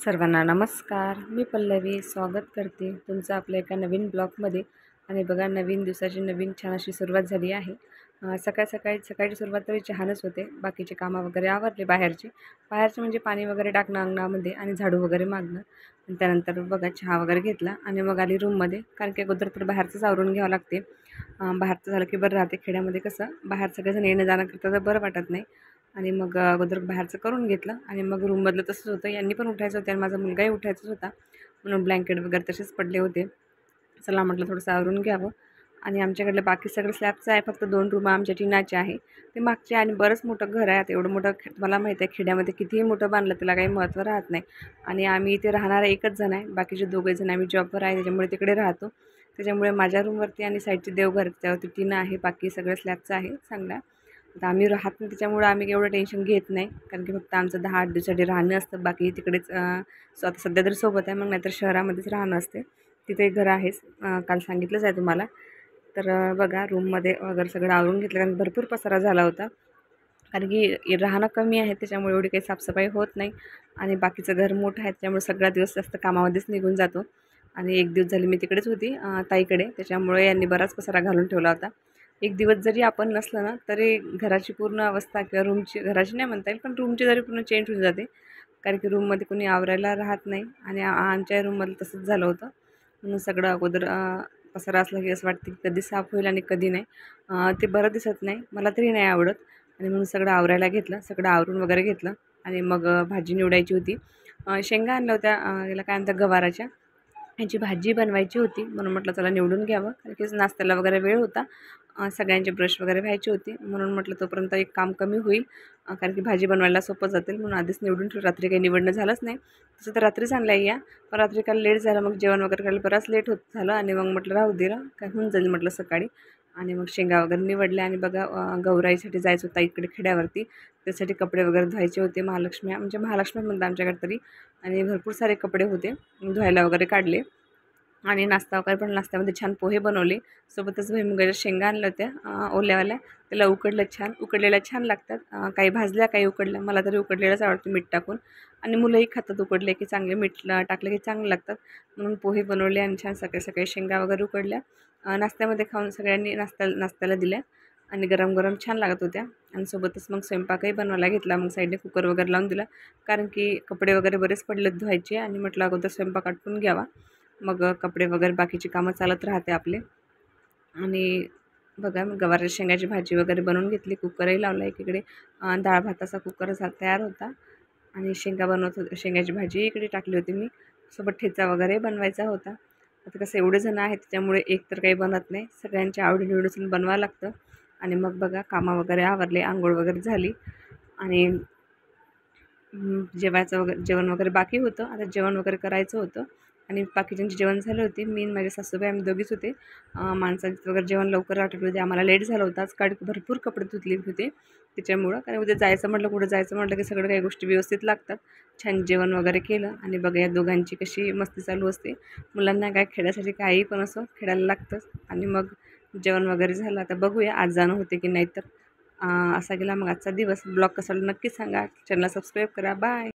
सर्वांना नमस्कार. मी पल्लवी स्वागत करते तुमचं आपल्या एका नवीन ब्लॉगमध्ये. आणि बघा, नवीन दिवसाची नवीन छान अशी सुरुवात झाली आहे. सकाळची सुरुवात तरी चहानच होते. बाकीचे कामं वगैरे आवरले बाहेरचे म्हणजे पाणी वगैरे टाकणं अंगणामध्ये आणि झाडू वगैरे मारणं. आणि त्यानंतर बघा चहा वगैरे घेतला आणि मग आली रूममध्ये, कारण की अगोदर तर बाहेरचंच आवरून घ्यावं लागते. बाहेरचं झालं की बरं राहते. खेड्यामध्ये कसं बाहेर सगळेजण येणं जाणं करतं तर बरं वाटत नाही. आणि मग अगोदर बाहेरचं करून घेतलं आणि मग रूममधलं तसंच होतं. यांनी पण उठायचं होतं आणि माझा मुलगाही उठायचाच होता, म्हणून ब्लँकेट वगैरे तसेच पडले होते. चला म्हटलं थोडंसं आवरून घ्यावं. आणि आमच्याकडलं बाकी सगळं स्लॅबचं आहे, फक्त 2 रूम आमच्या टिनाचे आहे. ते मागचे आणि बरंच मोठं घर आहे. आता एवढं मोठं तुम्हाला माहिती आहे, खेड्यामध्ये कितीही मोठं बांधलं त्याला काही महत्त्व राहत नाही. आणि आम्ही इथे राहणारा एकच जण आहे, बाकीचे दोघे जण आम्ही जॉबवर आहे, त्याच्यामुळे तिकडे राहतो. त्याच्यामुळे माझ्या रूमवरती आणि साईडचे देवघर त्यावरती टिना आहे, बाकी सगळं स्लॅबचं आहे चांगला. आता आम्ही राहत नाही त्याच्यामुळं आम्ही एवढं टेन्शन घेत नाही, कारण की फक्त आमचं 10-8 दिवसासाठी राहणं असतं. बाकी तिकडेच आता सध्या तरी सोबत आहे, मग नाहीतर शहरामध्येच राहणं असते. तिथे घर आहेच, काल सांगितलंच आहे तुम्हाला. तर बघा रूममध्ये वगैरे सगळं आवरून घेतलं, कारण भरपूर पसारा झाला होता. कारण की राहणं कमी आहे त्याच्यामुळे एवढी काही साफसफाई होत नाही. आणि बाकीचं घर मोठं आहे त्याच्यामुळे सगळा दिवस जास्त कामामध्येच निघून जातो. आणि एक दिवस झाली मी तिकडेच होती ताईकडे, त्याच्यामुळे यांनी बराच पसारा घालून ठेवला होता. एक दिवस जरी आपण नसलं ना तरी घराची पूर्ण अवस्था किंवा रूमची, घराची नाही म्हणता येईल पण रूमची जरी पूर्ण चेंज होऊन जाते, कारण की रूममध्ये कोणी आवरायला राहत नाही. आणि आमच्या रूममध्ये तसंच झालं होतं, म्हणून सगळं अगोदर पसारा असला की असं वाटतं की कधी साफ होईल आणि कधी नाही. ते बरं दिसत नाही, मला तरी नाही आवडत. आणि म्हणून सगळं आवरायला घेतलं, सगळं आवरून वगैरे घेतलं. आणि मग भाजी निवडायची होती. शेंगा आणल्या होत्या, याला काय म्हणतात गवाराच्या, ह्याची भाजी बनवायची होती, म्हणून म्हटलं चला निवडून घ्यावं, कारण की नाश्त्याला वगैरे वेळ होता. सगळ्यांचे ब्रश वगैरे व्हायचे होते, म्हणून म्हटलं तोपर्यंत एक काम कमी होईल, कारण की भाजी बनवायला सोपं जातील, म्हणून आधीच निवडून ठेवलं. रात्री काही निवडणं झालंच नाही, तसं तर रात्रीच आणलं या. पण रात्री काल लेट झालं, मग जेवण वगैरे करायला बराच लेट होत झालं. आणि मग म्हटलं राहू दे काय होऊन जाईल म्हटलं सकाळी. आणि मग शेंगा वगैरे निवडल्या. आणि बघा गौराईसाठी जायचं होतं इकडे खेड्यावरती, त्यासाठी कपडे वगैरे धुवायचे होते. महालक्ष्मी म्हणतात आमच्याकडे तरी. आणि भरपूर सारे कपडे होते, धुवायला वगैरे काढले. आणि नाश्ता वगैरे पण, नाश्त्यामध्ये छान पोहे बनवले, सोबतच भुईमुगाच्या शेंगा आणल्या होत्या ओल्यावाल्या. त्याला उकडलं छान, उकडलेल्या छान लागतात. काही भाजल्या काही उकडल्या, मला तरी उकडलेल्याच आवडतं मीठ टाकून. आणि मुलंही खातात उकडले की, चांगले मीठ टाकले की चांगले लागतात. म्हणून पोहे बनवले आणि छान सकाळी सकाळी शेंगा वगैरे उकडल्या. नाश्त्यामध्ये खाऊन सगळ्यांनी नाश्त्याला दिल्या. आणि गरम गरम छान लागत होत्या. आणि सोबतच मग स्वयंपाकही बनवायला घेतला. मग साईडने कुकर वगैरे लावून दिला, कारण की कपडे वगैरे बरेच पडलेत धुवायचे. आणि म्हटलं अगोदर स्वयंपाक आटपून घ्यावा, मग कपडे वगैरे बाकीची कामं चालत राहते आपले. आणि बघा मग गवारच्या शेंगाची भाजी वगैरे बनवून घेतली, कुकरही लावला एकीकडे. डाळ भाताचा कुकर तयार होता. आणि शेंगा बनवत होते, शेंगाची भाजी इकडे टाकली होती मी, सोबत ठेचा वगैरे बनवायचा होता. आता कसं एवढे जण आहेत त्याच्यामुळे एक तर काही बनत नाही, सगळ्यांच्या आवडीनिवडीचं बनवावं लागतं. आणि मग बघा कामं वगैरे आवरले, आंघोळ वगैरे झाली. आणि जेवण वगैरे बाकी होतं, आता जेवण वगैरे करायचं होतं. आणि बाकीच्यांची जेवण झाले होते, मी आणि माझ्या सासूबाई आम्ही दोघीच होते. माणसांचं वगैरे जेवण लवकर आटवलं होते, आम्हाला लेट झालं होतं आज. भरपूर कपडे धुतले होते त्याच्यामुळं, कारण उद्या जायचं म्हटलं, कुठं जायचं म्हटलं की सगळं काही गोष्टी व्यवस्थित लागतात. छान जेवण वगैरे केलं. आणि बघा या दोघांची कशी मस्ती चालू असते. मुलांना काय खेळायसाठी काही पण असो खेळायला लागतंच. आणि मग जेवण वगैरे झालं, आता बघूया आज जाणं होते की नाही. तर असा गेला मग आजचा दिवस. ब्लॉग कसा नक्की सांगा, चॅनलला सबस्क्राईब करा. बाय.